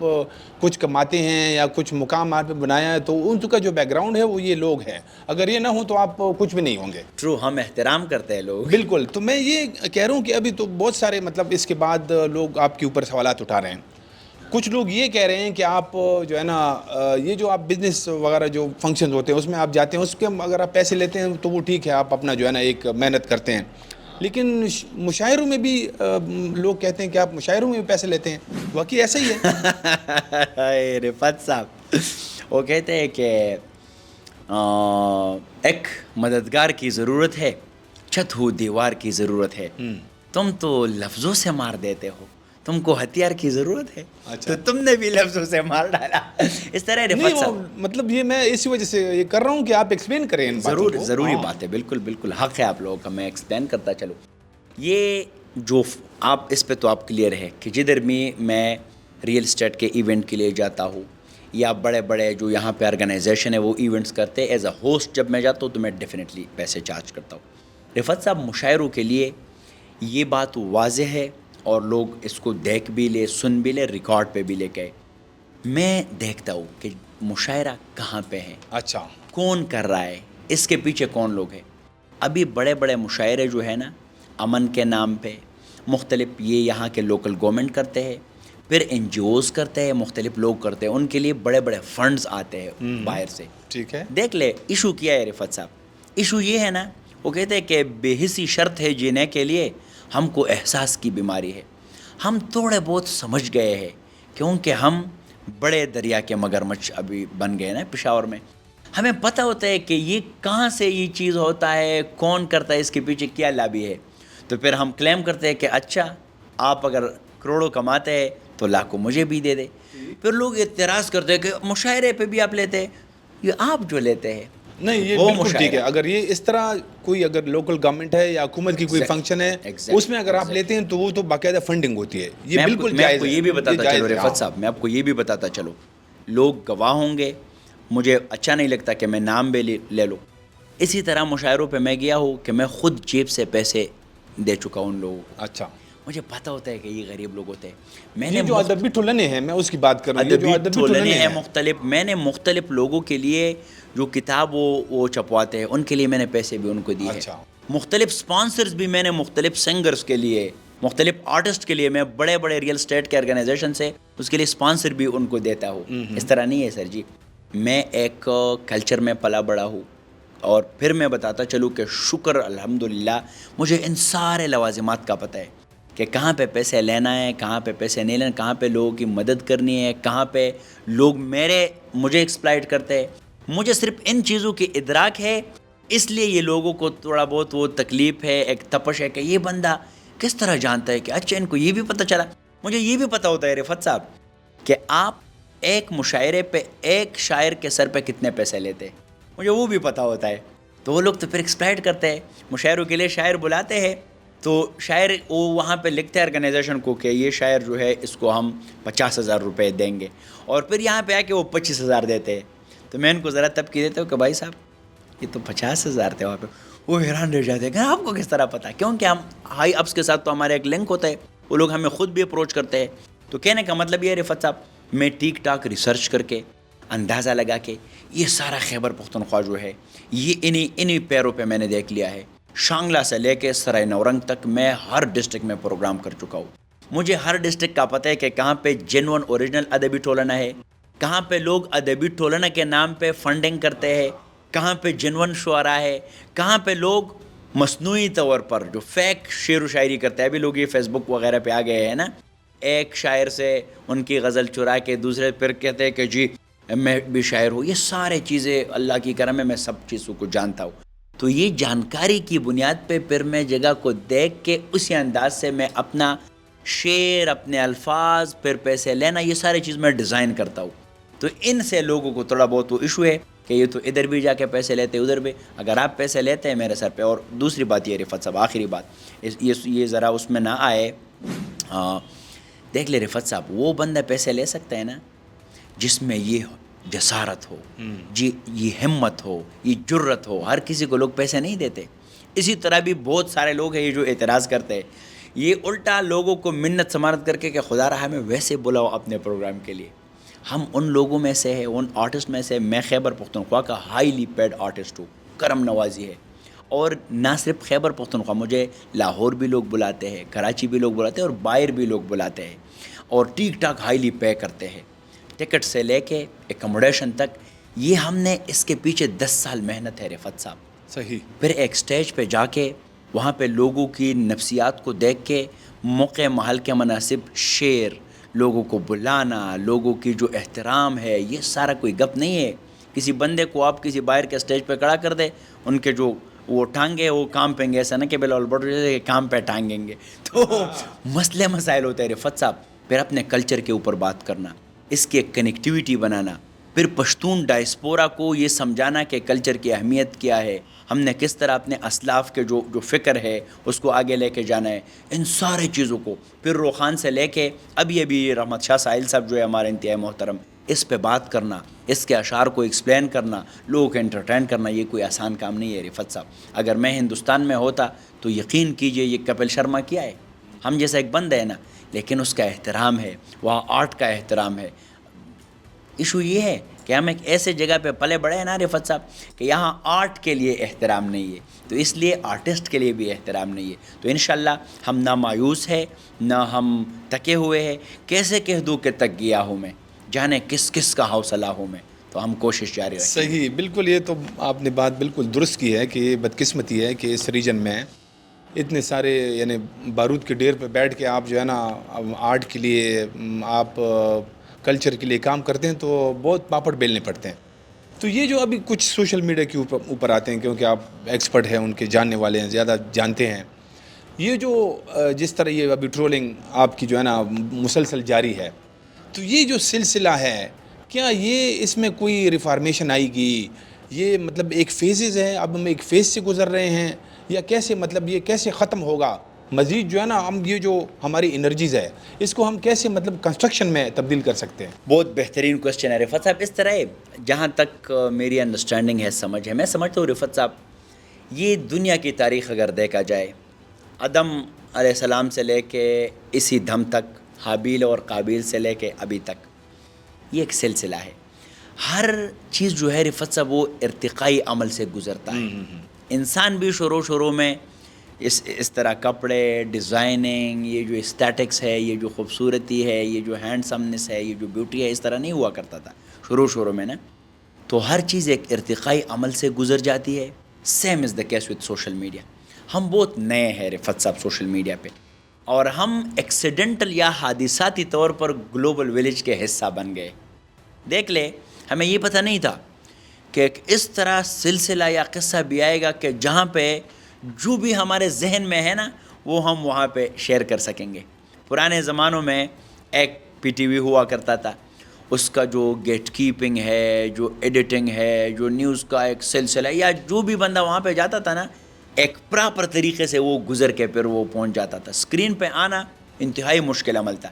کچھ کماتے ہیں یا کچھ مقام آپ پہ بنایا ہے, تو ان کا جو بیک گراؤنڈ ہے وہ یہ لوگ ہیں. اگر یہ نہ ہوں تو آپ کچھ بھی نہیں ہوں گے. ٹرو, ہم احترام کرتے ہیں لوگ. بالکل. تو میں یہ کہہ رہا ہوں کہ ابھی تو بہت سارے مطلب اس کے بعد لوگ آپ کے اوپر سوالات اٹھا رہے ہیں. کچھ لوگ یہ کہہ رہے ہیں کہ آپ جو ہے نا, یہ جو آپ بزنس وغیرہ جو فنکشنز ہوتے ہیں اس میں آپ جاتے ہیں, اس کے اگر آپ پیسے لیتے ہیں تو وہ ٹھیک ہے, آپ اپنا جو ہے نا ایک محنت کرتے ہیں. لیکن مشاعروں میں بھی لوگ کہتے ہیں کہ آپ مشاعروں میں بھی پیسے لیتے ہیں. واقعی ایسا ہی ہے؟ رفعت صاحب, وہ کہتے ہیں کہ ایک مددگار کی ضرورت ہے, چھت ہو دیوار کی ضرورت ہے. تم تو لفظوں سے مار دیتے ہو, تم کو ہتھیار کی ضرورت ہے. تو تم نے بھی لفظوں سے مار ڈالا. اس طرح رفعت صاحب, مطلب یہ میں اسی وجہ سے یہ کر رہا ہوں کہ آپ ایکسپلین کریں ان باتوں کو. ضروری بات ہے, بالکل بالکل حق ہے آپ لوگوں کا, میں ایکسپلین کرتا چلوں. یہ جو آپ اس پہ تو آپ کلیئر ہے کہ جدھر بھی میں ریئل اسٹیٹ کے ایونٹ کے لیے جاتا ہوں, یا بڑے بڑے جو یہاں پہ آرگنائزیشن ہے وہ ایونٹس کرتے, ایز اے ہوسٹ جب میں جاتا ہوں تو میں ڈیفینیٹلی پیسے چارج کرتا ہوں. رفعت صاحب, مشاعروں کے لیے یہ بات واضح ہے, اور لوگ اس کو دیکھ بھی لے, سن بھی لے, ریکارڈ پہ بھی لے کے. میں دیکھتا ہوں کہ مشاعرہ کہاں پہ ہے, اچھا کون کر رہا ہے, اس کے پیچھے کون لوگ ہیں. ابھی بڑے بڑے مشاعرے جو ہے نا, امن کے نام پہ مختلف, یہ یہاں کے لوکل گورنمنٹ کرتے ہیں, پھر این جی اوز کرتے ہیں, مختلف لوگ کرتے ہیں, ان کے لیے بڑے بڑے فنڈز آتے ہیں باہر سے. ٹھیک ہے. دیکھ لے ایشو کیا ہے رفعت صاحب. ایشو یہ ہے نا, وہ کہتے ہیں کہ بے حسی شرط ہے جینے کے لیے, ہم کو احساس کی بیماری ہے. ہم تھوڑے بہت سمجھ گئے ہیں, کیونکہ ہم بڑے دریا کے مگرمچھ ابھی بن گئے نا پشاور میں. ہمیں پتہ ہوتا ہے کہ یہ کہاں سے یہ چیز ہوتا ہے, کون کرتا ہے, اس کے پیچھے کیا لابی ہے. تو پھر ہم کلیم کرتے ہیں کہ اچھا آپ اگر کروڑوں کماتے ہیں تو لاکھوں مجھے بھی دے دے. پھر لوگ اعتراض کرتے ہیں کہ مشاعرے پہ بھی آپ لیتے ہیں. یہ آپ جو لیتے ہیں نہیں, یہ بالکل ٹھیک ہے. اگر یہ اس طرح کوئی اگر لوکل گورنمنٹ ہے یا حکومت کی کوئی فنکشن ہے, اس میں اگر آپ لیتے ہیں تو وہ تو باقاعدہ فنڈنگ ہوتی ہے. یہ بالکل میں آپ کو یہ بھی بتاتا چلو رفعت صاحب, میں آپ کو یہ بھی بتاتا چلو, لوگ گواہ ہوں گے. مجھے اچھا نہیں لگتا کہ میں نام بھی لے لوں, اسی طرح مشاعروں پہ میں گیا ہوں کہ میں خود جیب سے پیسے دے چکا ہوں ان لوگوں کو. اچھا. مجھے پتہ ہوتا ہے کہ یہ غریب لوگ ہوتے ہیں. میں یہ نے جو ادبی ٹولنے ہیں میں اس کی بات کر رہا ہوں, یہ جو ادبی ادبی ٹولنے ہیں مختلف, میں نے مختلف لوگوں کے لیے جو کتاب وہ چھپواتے ہیں ان کے لیے میں نے پیسے بھی ان کو دیے ہیں. مختلف سپانسرز بھی میں نے مختلف سنگرز کے لیے, مختلف آرٹسٹ کے لیے, میں بڑے بڑے ریئل اسٹیٹ کے آرگنائزیشن سے اس کے لیے سپانسر بھی ان کو دیتا ہوں. اس طرح نہیں ہے سر جی, میں ایک کلچر میں پلا بڑا ہوں. اور پھر میں بتاتا چلوں کہ شکر الحمدللہ مجھے ان سارے لوازمات کا پتہ ہے کہ کہاں پہ پیسے لینا ہے, کہاں پہ پیسے نہیں لینا, کہاں پہ لوگوں کی مدد کرنی ہے, کہاں پہ لوگ مجھے ایکسپلائٹ کرتے ہیں. مجھے صرف ان چیزوں کی ادراک ہے, اس لیے یہ لوگوں کو تھوڑا بہت وہ تکلیف ہے, ایک تپش ہے کہ یہ بندہ کس طرح جانتا ہے کہ اچھا ان کو یہ بھی پتہ چلا. مجھے یہ بھی پتہ ہوتا ہے رفعت صاحب کہ آپ ایک مشاعرے پہ ایک شاعر کے سر پہ کتنے پیسے لیتے, مجھے وہ بھی پتہ ہوتا ہے. تو وہ لوگ تو پھر ایکسپلائٹ کرتے ہیں, مشاعروں کے لیے شاعر بلاتے ہیں, تو شاعر وہ وہاں پہ لکھتے ہیں آرگنائزیشن کو کہ یہ شاعر جو ہے اس کو ہم 50,000 روپے دیں گے, اور پھر یہاں پہ آ کے وہ 25,000 دیتے ہیں. تو میں ان کو ذرا تب کی دیتا ہوں کہ بھائی صاحب یہ تو 50,000 تھے وہاں پہ. وہ حیران رہ جاتے ہیں کہ آپ کو کس طرح پتہ, کیونکہ ہم ہائی اپس کے ساتھ تو ہمارا ایک لنک ہوتا ہے, وہ لوگ ہمیں خود بھی اپروچ کرتے ہیں. تو کہنے کا مطلب یہ ہے رفعت صاحب, میں ٹیک ٹاک ریسرچ کر کے اندازہ لگا کے یہ سارا خیبر پختونخوا جو ہے یہ انہی پیروں پہ میں نے دیکھ لیا ہے. شانگلہ سے لے کے سرائے نورنگ تک میں ہر ڈسٹرکٹ میں پروگرام کر چکا ہوں. مجھے ہر ڈسٹرکٹ کا پتہ ہے کہ کہاں پہ جینون اوریجنل ادبی ٹولنا ہے, کہاں پہ لوگ ادبی ٹولنا کے نام پہ فنڈنگ کرتے ہیں, کہاں پہ جینون شعراء ہے, کہاں پہ لوگ مصنوعی طور پر جو فیک شعر و شاعری کرتے ہیں. ابھی لوگ یہ فیس بک وغیرہ پہ آ گئے ہیں نا, ایک شاعر سے ان کی غزل چرا کے دوسرے پھر کہتے ہیں کہ جی میں بھی شاعر ہوں. یہ سارے چیزیں اللہ کی کرم ہے, میں سب چیزوں کو جانتا ہوں. تو یہ جانکاری کی بنیاد پہ پھر میں جگہ کو دیکھ کے اسی انداز سے میں اپنا شعر, اپنے الفاظ, پھر پیسے لینا, یہ سارے چیز میں ڈیزائن کرتا ہوں. تو ان سے لوگوں کو تھوڑا بہت وہ ایشو ہے کہ یہ تو ادھر بھی جا کے پیسے لیتے, ادھر بھی. اگر آپ پیسے لیتے ہیں میرے سر پہ, اور دوسری بات یہ رفعت صاحب, آخری بات, یہ ذرا اس میں نہ آئے, دیکھ لے رفعت صاحب, وہ بندہ پیسے لے سکتا ہے نا جس میں یہ جسارت ہو, جی یہ ہمت ہو, یہ جرت ہو. ہر کسی کو لوگ پیسے نہیں دیتے. اسی طرح بھی بہت سارے لوگ ہیں یہ جو اعتراض کرتے ہیں, یہ الٹا لوگوں کو منت سمارت کر کے کہ خدا رہا ہمیں ویسے بلاؤ اپنے پروگرام کے لیے. ہم ان لوگوں میں سے ہیں, ان آرٹسٹ میں سے, میں خیبر پختونخوا کا ہائیلی پیڈ آرٹسٹ ہوں, کرم نوازی ہے. اور نہ صرف خیبر پختونخوا, مجھے لاہور بھی لوگ بلاتے ہیں, کراچی بھی لوگ بلاتے ہیں, اور باہر بھی لوگ بلاتے ہیں, اور ٹھیک ٹاک ہائیلی پے کرتے ہیں, ٹکٹ سے لے کے ایکوموڈیشن تک. یہ ہم نے اس کے پیچھے 10 سال محنت ہے رفعت صاحب. صحیح. پھر ایک سٹیج پہ جا کے وہاں پہ لوگوں کی نفسیات کو دیکھ کے موقع محل کے مناسب شعر, لوگوں کو بلانا, لوگوں کی جو احترام ہے, یہ سارا کوئی گپ نہیں ہے. کسی بندے کو آپ کسی باہر کے سٹیج پہ کھڑا کر دے, ان کے جو وہ ٹانگے وہ کام پیں گے, ایسا نہ کہ بلال بھٹو جیسے کام پہ ٹانگیں گے. تو مسئلے مسائل ہوتے ہیں رفعت صاحب. پھر اپنے کلچر کے اوپر بات کرنا, اس کی ایک کنیکٹیویٹی بنانا, پھر پشتون ڈائسپورا کو یہ سمجھانا کہ کلچر کی اہمیت کیا ہے, ہم نے کس طرح اپنے اسلاف کے جو فکر ہے اس کو آگے لے کے جانا ہے. ان سارے چیزوں کو پھر روخان سے لے کے ابھی رحمت شاہ ساحل صاحب جو ہے ہمارے انتہائی محترم, اس پہ بات کرنا, اس کے اشعار کو ایکسپلین کرنا, لوگوں کو انٹرٹین کرنا, یہ کوئی آسان کام نہیں ہے رفعت صاحب. اگر میں ہندوستان میں ہوتا تو یقین کیجئے یہ کپل شرما کیا ہے, ہم جیسا ایک بندہ ہے نا, لیکن اس کا احترام ہے, وہاں آرٹ کا احترام ہے. ایشو یہ ہے کہ ہم ایک ایسے جگہ پہ پلے بڑے ہیں نا رفعت صاحب کہ یہاں آرٹ کے لیے احترام نہیں ہے, تو اس لیے آرٹسٹ کے لیے بھی احترام نہیں ہے. تو انشاءاللہ ہم نہ مایوس ہے, نہ ہم تکے ہوئے ہیں. کیسے کہہ دوں کہ تک گیا ہوں میں, جانے کس کس کا حوصلہ ہوں میں. تو ہم کوشش جاری رکھیں. صحیح, بالکل. یہ تو آپ نے بات بالکل درست کی ہے کہ یہ بدقسمتی ہے کہ اس ریجن میں اتنے سارے یعنی بارود کے ڈیر پہ بیٹھ کے آپ جو ہے نا آرٹ کے لیے, آپ کلچر کے لیے کام کرتے ہیں تو بہت پاپڑ بیلنے پڑتے ہیں. تو یہ جو ابھی کچھ سوشل میڈیا کے اوپر آتے ہیں, کیونکہ آپ ایکسپرٹ ہیں, ان کے جاننے والے ہیں, زیادہ جانتے ہیں, یہ جو جس طرح یہ ابھی ٹرولنگ آپ کی جو ہے نا مسلسل جاری ہے, تو یہ جو سلسلہ ہے کیا یہ اس میں کوئی ریفارمیشن آئے گی؟ یہ مطلب ایک فیزز ہے, اب ہم ایک فیز سے گزر رہے ہیں, یا کیسے مطلب یہ کیسے ختم ہوگا؟ مزید جو ہے نا ہم یہ جو ہماری انرجیز ہے اس کو ہم کیسے مطلب کنسٹرکشن میں تبدیل کر سکتے ہیں؟ بہت بہترین کوسچن ہے رفعت صاحب. اس طرح جہاں تک میری انڈرسٹینڈنگ ہے, سمجھ ہے, میں سمجھتا ہوں رفعت صاحب یہ دنیا کی تاریخ اگر دیکھا جائے، آدم علیہ السلام سے لے کے اسی دم تک، حابیل اور قابیل سے لے کے ابھی تک، یہ ایک سلسلہ ہے. ہر چیز جو ہے رفت صاحب وہ ارتقائی عمل سے گزرتا ہے. انسان بھی شروع میں اس طرح کپڑے، ڈیزائننگ، یہ جو اسٹیٹکس ہے، یہ جو خوبصورتی ہے، یہ جو ہینڈسمنس ہے، یہ جو بیوٹی ہے، اس طرح نہیں ہوا کرتا تھا شروع میں نا. تو ہر چیز ایک ارتقائی عمل سے گزر جاتی ہے. Same is the case with social media. ہم بہت نئے ہیں رفت صاحب سوشل میڈیا پہ، اور ہم ایکسیڈنٹل یا حادثاتی طور پر گلوبل ویلیج کے حصہ بن گئے. دیکھ لے، ہمیں یہ پتہ نہیں تھا کہ اس طرح سلسلہ یا قصہ بھی آئے گا کہ جہاں پہ جو بھی ہمارے ذہن میں ہے نا وہ ہم وہاں پہ شیئر کر سکیں گے. پرانے زمانوں میں ایک پی ٹی وی ہوا کرتا تھا، اس کا جو گیٹ کیپنگ ہے، جو ایڈیٹنگ ہے، جو نیوز کا ایک سلسلہ، یا جو بھی بندہ وہاں پہ جاتا تھا نا، ایک پراپر طریقے سے وہ گزر کے پھر وہ پہنچ جاتا تھا. اسکرین پہ آنا انتہائی مشکل عمل تھا.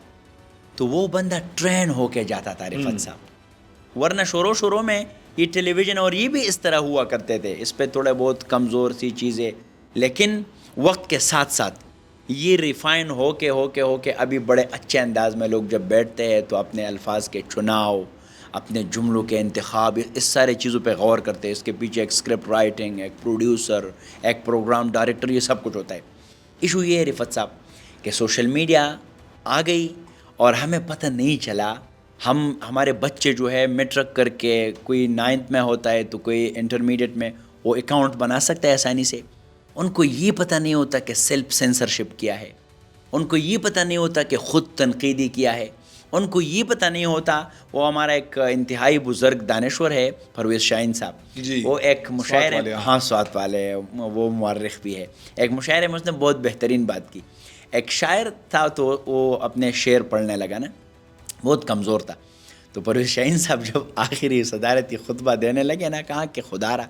تو وہ بندہ ٹرین ہو کے جاتا تھا رفت صاحب. ورنہ شروع میں یہ ٹیلی ویژن اور یہ بھی اس طرح ہوا کرتے تھے، اس پہ تھوڑے بہت کمزور سی چیزیں، لیکن وقت کے ساتھ ساتھ یہ ریفائن ہو کے ابھی بڑے اچھے انداز میں لوگ جب بیٹھتے ہیں تو اپنے الفاظ کے چناؤ، اپنے جملوں کے انتخاب، اس سارے چیزوں پہ غور کرتے ہیں. اس کے پیچھے ایک اسکرپٹ رائٹنگ، ایک پروڈیوسر، ایک پروگرام ڈائریکٹر، یہ سب کچھ ہوتا ہے. ایشو یہ ہے رفت صاحب کہ سوشل میڈیا آ گئی اور ہمیں پتہ نہیں چلا. ہمارے بچے جو ہے میٹرک کر کے، کوئی 9th میں ہوتا ہے تو کوئی انٹرمیڈیٹ میں، وہ اکاؤنٹ بنا سکتا ہے آسانی سے. ان کو یہ پتہ نہیں ہوتا کہ سیلف سینسرشپ کیا ہے. ان کو یہ پتہ نہیں ہوتا کہ خود تنقیدی کیا ہے. ان کو یہ پتہ نہیں ہوتا. وہ ہمارا ایک انتہائی بزرگ دانشور ہے پرویز شاہین صاحب، جی، وہ ایک مشاعر ہے، ہاں سوات والے، وہ مورخ بھی ہے. ایک مشاعرے میں اس نے بہت بہترین بات کی. ایک شاعر تھا تو وہ اپنے شعر پڑھنے لگا نا، بہت کمزور تھا. تو پرویز شاہین صاحب جب آخری صدارتی خطبہ دینے لگے نا، کہا کہ خدا را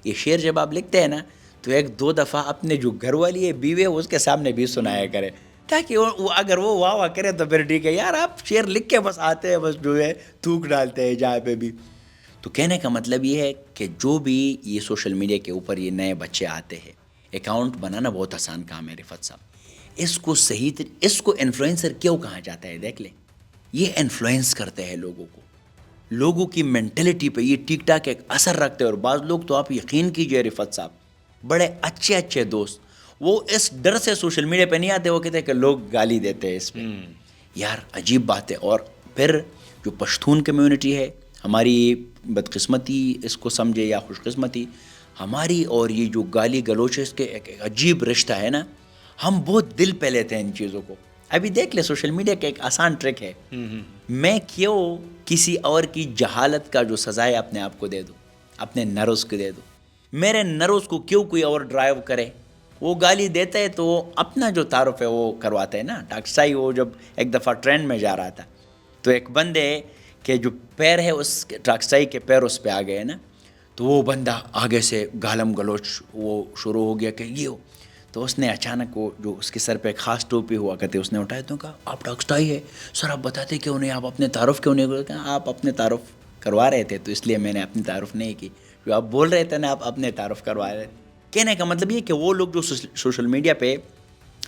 یہ شعر جب آپ لکھتے ہیں نا تو 1-2 دفعہ اپنے جو گھر والی ہے، بیوی ہے، اس کے سامنے بھی سنایا کرے، تاکہ وہ اگر وہ واہ واہ کرے تو پھر ٹھیک ہے. یار آپ شعر لکھ کے بس آتے ہیں، بس جو ہے تھوک ڈالتے ہیں جہاں پہ بھی. تو کہنے کا مطلب یہ ہے کہ جو بھی یہ سوشل میڈیا کے اوپر یہ نئے بچے آتے ہیں، اکاؤنٹ بنانا بہت آسان کام ہے رفت صاحب. اس کو انفلوئنسر کیوں کہا جاتا ہے؟ دیکھ لیں، یہ انفلوئنس کرتے ہیں لوگوں کی مینٹلٹی پہ. یہ ٹک ٹاک ایک اثر رکھتے ہیں. اور بعض لوگ تو آپ یقین کیجئے رفت صاحب، بڑے اچھے دوست، وہ اس ڈر سے سوشل میڈیا پہ نہیں آتے، وہ کہتے ہیں کہ لوگ گالی دیتے ہیں اس پہ. یار عجیب بات ہے. اور پھر جو پشتون کمیونٹی ہے ہماری، بدقسمتی اس کو سمجھے یا خوش قسمتی، ہماری اور یہ جو گالی گلوچ، اس کے ایک عجیب رشتہ ہے نا. ہم بہت دل پہ لیتے ہیں ان چیزوں کو. ابھی دیکھ لے، سوشل میڈیا کا ایک آسان ٹرک ہے، میں کیوں کسی اور کی جہالت کا جو سزا ہے اپنے آپ کو دے دوں، اپنے نروز کو دے دوں. میرے نروز کو کیوں کوئی اور ڈرائیو کرے؟ وہ گالی دیتا ہے تو وہ اپنا جو تعارف ہے وہ کرواتا ہے نا. ٹاکسائی وہ جب ایک دفعہ ٹرین میں جا رہا تھا تو ایک بندے کے جو پیر ہے، اس ٹاکسائی کے پیر اس پہ آ گئے نا، تو وہ بندہ آگے سے گالم گلوچ وہ شروع ہو گیا کہ یہ ہو. تو اس نے اچانک وہ جو اس کے سر پہ ایک خاص ٹوپی ہوا کرتے، اس نے اٹھایا تو کہا آپ ٹاکسائی ہے سر، آپ بتاتے کیوں نہیں، آپ اپنے تعارف کیوں نہیں کرتے؟ آپ اپنے تعارف کروا رہے تھے تو اس لیے میں نے اپنی تعارف نہیں کی. جو آپ بول رہے تھے نا، آپ اپنے تعارف کروا رہے تھے. کہنے کا مطلب یہ کہ وہ لوگ جو سوشل میڈیا پہ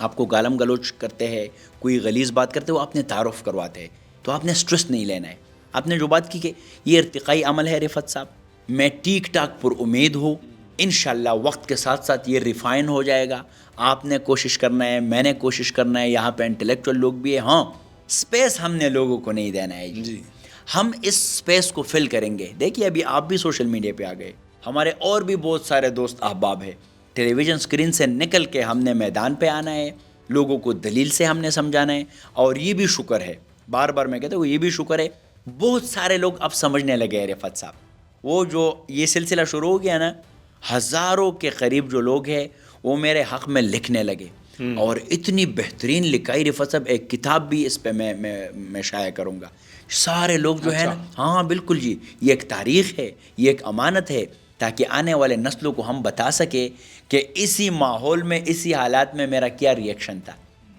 آپ کو گالم گلوچ کرتے ہیں، کوئی غلیظ بات کرتے ہیں، وہ اپنے تعارف کرواتے ہیں. تو آپ نے سٹریس نہیں لینا ہے. آپ نے جو بات کی کہ یہ ارتقائی عمل ہے رفت صاحب، میں ٹیک ٹاک پر امید ہوں انشاءاللہ وقت کے ساتھ ساتھ یہ ریفائن ہو جائے گا. آپ نے کوشش کرنا ہے، میں نے کوشش کرنا ہے، یہاں پہ انٹلیکچوئل لوگ بھی ہیں. ہاں، سپیس ہم نے لوگوں کو نہیں دینا ہے جی. ہم اس سپیس کو فل کریں گے. دیکھیے ابھی آپ بھی سوشل میڈیا پہ آ گئے، ہمارے اور بھی بہت سارے دوست احباب ہیں. ٹیلی ویژن اسکرین سے نکل کے ہم نے میدان پہ آنا ہے، لوگوں کو دلیل سے ہم نے سمجھانا ہے. اور یہ بھی شکر ہے، بار بار میں کہتا ہوں یہ بھی شکر ہے، بہت سارے لوگ اب سمجھنے لگے ہیں رفت صاحب. وہ جو یہ سلسلہ شروع ہو گیا نا، ہزاروں کے قریب جو لوگ ہیں وہ میرے حق میں لکھنے لگے. اور اتنی بہترین لکھائی رفت صاحب، ایک کتاب بھی اس پہ میں شائع کروں گا. سارے لوگ جو ہے نا، ہاں بالکل جی، یہ ایک تاریخ ہے، یہ ایک امانت ہے، تاکہ آنے والے نسلوں کو ہم بتا سکے کہ اسی ماحول میں، اسی حالات میں میرا کیا ریئیکشن تھا.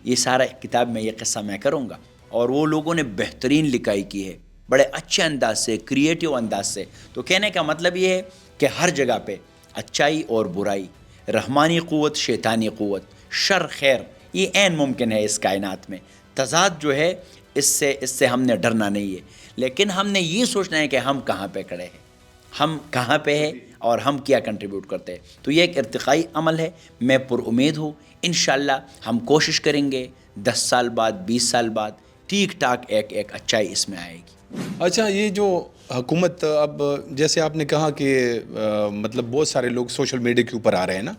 یہ سارا کتاب میں یہ قصہ میں کروں گا. اور وہ لوگوں نے بہترین لکھائی کی ہے، بڑے اچھے انداز سے، کریٹیو انداز سے. تو کہنے کا مطلب یہ ہے کہ ہر جگہ پہ اچھائی اور برائی، رحمانی قوت، شیطانی قوت، شر خیر، یہ عین ممکن ہے اس کائنات میں. تضاد جو ہے اس سے ہم نے ڈرنا نہیں ہے، لیکن ہم نے یہ سوچنا ہے کہ ہم کہاں پہ کھڑے ہیں، ہم کہاں پہ ہیں اور ہم کیا کنٹریبیوٹ کرتے ہیں. تو یہ ایک ارتقائی عمل ہے. میں پر امید ہوں انشاءاللہ ہم کوشش کریں گے 10 سال بعد 20 سال بعد ٹھیک ٹھاک ایک اچھائی اس میں آئے گی. اچھا، یہ جو حکومت اب جیسے آپ نے کہا کہ مطلب بہت سارے لوگ سوشل میڈیا کے اوپر آ رہے ہیں نا،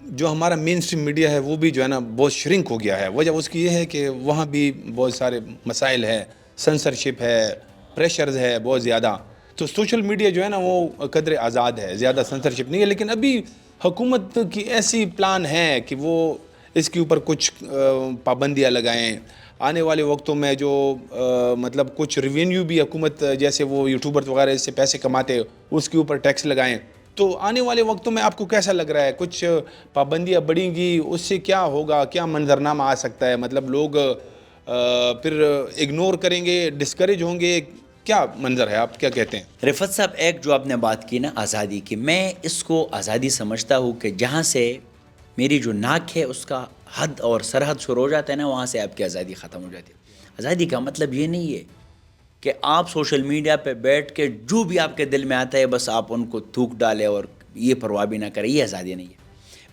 جو ہمارا مین اسٹریم میڈیا ہے وہ بھی جو ہے نا بہت شرنک ہو گیا ہے. وجہ اس کی یہ ہے کہ وہاں بھی بہت سارے مسائل ہے، سنسرشپ ہے، پریشرز ہے بہت زیادہ. تو سوشل میڈیا جو ہے نا وہ قدر آزاد ہے، زیادہ سنسرشپ نہیں ہے. لیکن ابھی حکومت کی ایسی پلان ہے کہ وہ اس کے اوپر کچھ پابندیاں لگائیں. آنے والے وقتوں میں جو مطلب کچھ ریونیو بھی حکومت جیسے وہ یوٹیوبر وغیرہ اس سے پیسے کماتے اس کے اوپر ٹیکس لگائیں. تو آنے والے وقتوں میں آپ کو کیسا لگ رہا ہے؟ کچھ پابندیاں بڑھیں گی، اس سے کیا ہوگا؟ کیا منظرنامہ آ سکتا ہے؟ مطلب لوگ پھر اگنور کریں گے، ڈسکریج ہوں گے، کیا منظر ہے؟ آپ کیا کہتے ہیں؟ رفت صاحب، ایک جو آپ نے بات کی نا آزادی کی، میں اس کو آزادی سمجھتا ہوں کہ جہاں سے میری جو ناک ہے اس کا حد اور سرحد شروع ہو جاتا ہے نا، وہاں سے آپ کی آزادی ختم ہو جاتی ہے. آزادی کا مطلب یہ نہیں ہے کہ آپ سوشل میڈیا پہ بیٹھ کے جو بھی آپ کے دل میں آتا ہے بس آپ ان کو تھوک ڈالیں اور یہ پرواہ بھی نہ کریں. یہ آزادی نہیں ہے.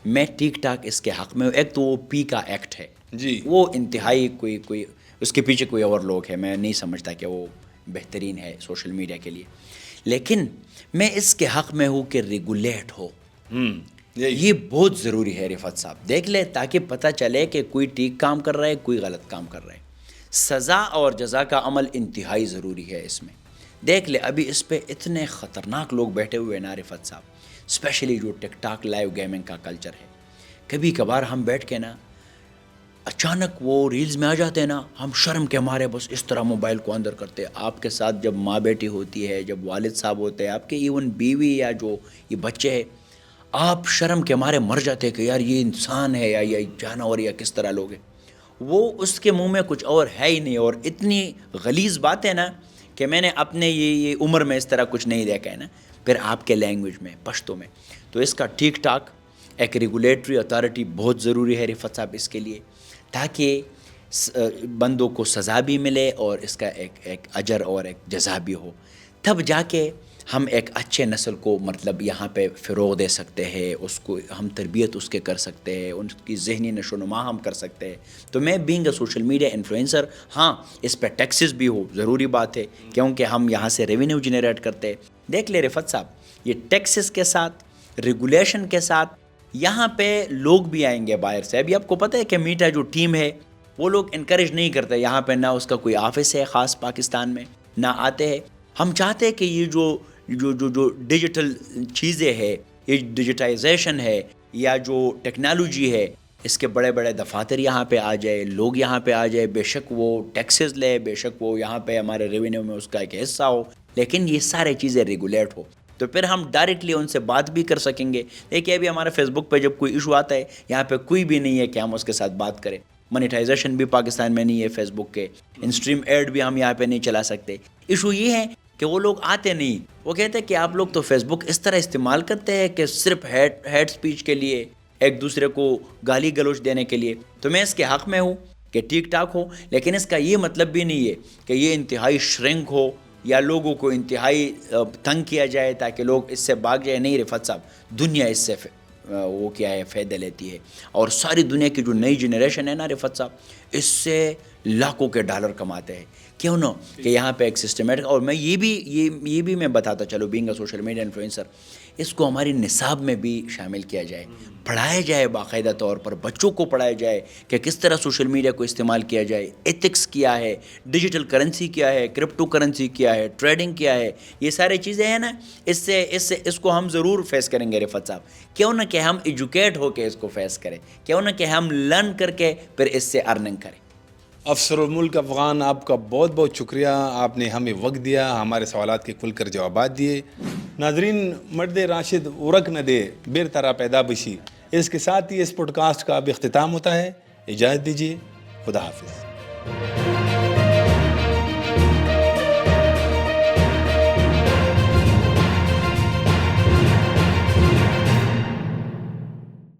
میں ٹھیک ٹھاک اس کے حق میں ہوں. ایک تو وہ پی کا ایکٹ ہے جی، وہ انتہائی کوئی اس کے پیچھے کوئی اور لوگ ہے، میں نہیں سمجھتا کہ وہ بہترین ہے سوشل میڈیا کے لیے. لیکن میں اس کے حق میں ہوں کہ ریگولیٹ ہو. یہ بہت ضروری ہے رفت صاحب. دیکھ لے تاکہ پتہ چلے کہ کوئی ٹھیک کام کر رہا ہے، کوئی غلط کام کر رہا ہے. سزا اور جزا کا عمل انتہائی ضروری ہے اس میں. دیکھ لے ابھی اس پہ اتنے خطرناک لوگ بیٹھے ہوئے ہیں نا رفت صاحب، اسپیشلی جو ٹک ٹاک لائیو گیمنگ کا کلچر ہے. کبھی کبھار ہم بیٹھ کے نا اچانک وہ ریلز میں آ جاتے ہیں نا، ہم شرم کے مارے بس اس طرح موبائل کو اندر کرتے ہیں. آپ کے ساتھ جب ماں بیٹی ہوتی ہے، جب والد صاحب ہوتے ہیں، آپ کے ایون بیوی یا جو یہ بچے ہیں، آپ شرم کے مارے مر جاتے ہیں کہ یار یہ انسان ہے یا یہ جانور یا کس طرح لوگ ہیں. وہ اس کے منہ میں کچھ اور ہے ہی نہیں. اور اتنی غلیظ بات ہے نا کہ میں نے اپنے یہ عمر میں اس طرح کچھ نہیں دیکھا ہے نا. پھر آپ کے لینگویج میں، پشتو میں، تو اس کا ٹھیک ٹھاک ایک ریگولیٹری اتھارٹی بہت ضروری ہے رفت صاحب اس کے لیے، تاکہ بندوں کو سزا بھی ملے اور اس کا ایک اجر اور ایک جزا بھی ہو. تب جا کے ہم ایک اچھے نسل کو مطلب یہاں پہ فروغ دے سکتے ہیں، اس کو ہم تربیت اس کے کر سکتے ہیں، ان کی ذہنی نشو و نما ہم کر سکتے ہیں. تو میں being a social media influencer, ہاں اس پہ ٹیکسز بھی ہو ضروری بات ہے کیونکہ ہم یہاں سے ریونیو جنریٹ کرتے ہیں. دیکھ لے رفت صاحب، یہ ٹیکسز کے ساتھ، ریگولیشن کے ساتھ یہاں پہ لوگ بھی آئیں گے باہر سے. ابھی آپ کو پتہ ہے کہ میٹا جو ٹیم ہے وہ لوگ انکریج نہیں کرتے یہاں پہ، نہ اس کا کوئی آفس ہے خاص پاکستان میں، نہ آتے ہیں. ہم چاہتے ہیں کہ یہ جو ڈیجیٹل چیزیں ہے، یہ ڈیجیٹائزیشن ہے یا جو ٹیکنالوجی ہے، اس کے بڑے بڑے دفاتر یہاں پہ آ جائے، لوگ یہاں پہ آ جائے. بے شک وہ ٹیکسز لے، بے شک وہ یہاں پہ ہمارے ریونیو میں اس کا ایک حصہ ہو، لیکن یہ سارے چیزیں ریگولیٹ ہو. تو پھر ہم ڈائریکٹلی ان سے بات بھی کر سکیں گے. دیکھیے ابھی ہمارے فیس بک پہ جب کوئی ایشو آتا ہے، یہاں پہ کوئی بھی نہیں ہے کہ ہم اس کے ساتھ بات کریں. منیٹائزیشن بھی پاکستان میں نہیں ہے فیس بک کے، انسٹریم ایڈ بھی ہم یہاں پہ نہیں چلا سکتے. ایشو یہ ہے کہ وہ لوگ آتے نہیں. وہ کہتے ہیں کہ آپ لوگ تو فیس بک اس طرح استعمال کرتے ہیں کہ صرف ہیٹ سپیچ کے لیے، ایک دوسرے کو گالی گلوچ دینے کے لیے. تو میں اس کے حق میں ہوں کہ ٹھیک ٹھاک ہو، لیکن اس کا یہ مطلب بھی نہیں ہے کہ یہ انتہائی شرنک ہو یا لوگوں کو انتہائی تنگ کیا جائے تاکہ لوگ اس سے بھاگ جائیں. نہیں رفت صاحب، دنیا اس سے وہ کیا ہے فائدہ لیتی ہے. اور ساری دنیا کی جو نئی جنریشن ہے نا رفت صاحب، اس سے لاکھوں کے ڈالر کماتے ہیں. کیوں نہ کہ یہاں پہ ایک سسٹمیٹک. اور میں یہ بھی میں بتاتا چلو being a social media influencer, اس کو ہماری نصاب میں بھی شامل کیا جائے، پڑھایا جائے باقاعدہ طور پر، بچوں کو پڑھایا جائے کہ کس طرح سوشل میڈیا کو استعمال کیا جائے، ایتھکس کیا ہے، ڈیجیٹل کرنسی کیا ہے، کرپٹو کرنسی کیا ہے، ٹریڈنگ کیا ہے. یہ سارے چیزیں ہیں نا، اس کو ہم ضرور فیس کریں گے رفت صاحب. کیوں نہ کہ ہم ایجوکیٹ ہو کے اس کو فیس کریں، کیوں نہ کہ ہم لرن کر کے پھر اس سے ارننگ کریں. افسر الملک افغان، آپ کا بہت بہت شکریہ. آپ نے ہمیں وقت دیا، ہمارے سوالات کے کھل کر جوابات دیے. ناظرین، مرد راشد ورک نہ دے بیر طرح پیدا بشی، اس کے ساتھ ہی اس پوڈ کاسٹ کا اب اختتام ہوتا ہے. اجازت دیجیے، خدا حافظ.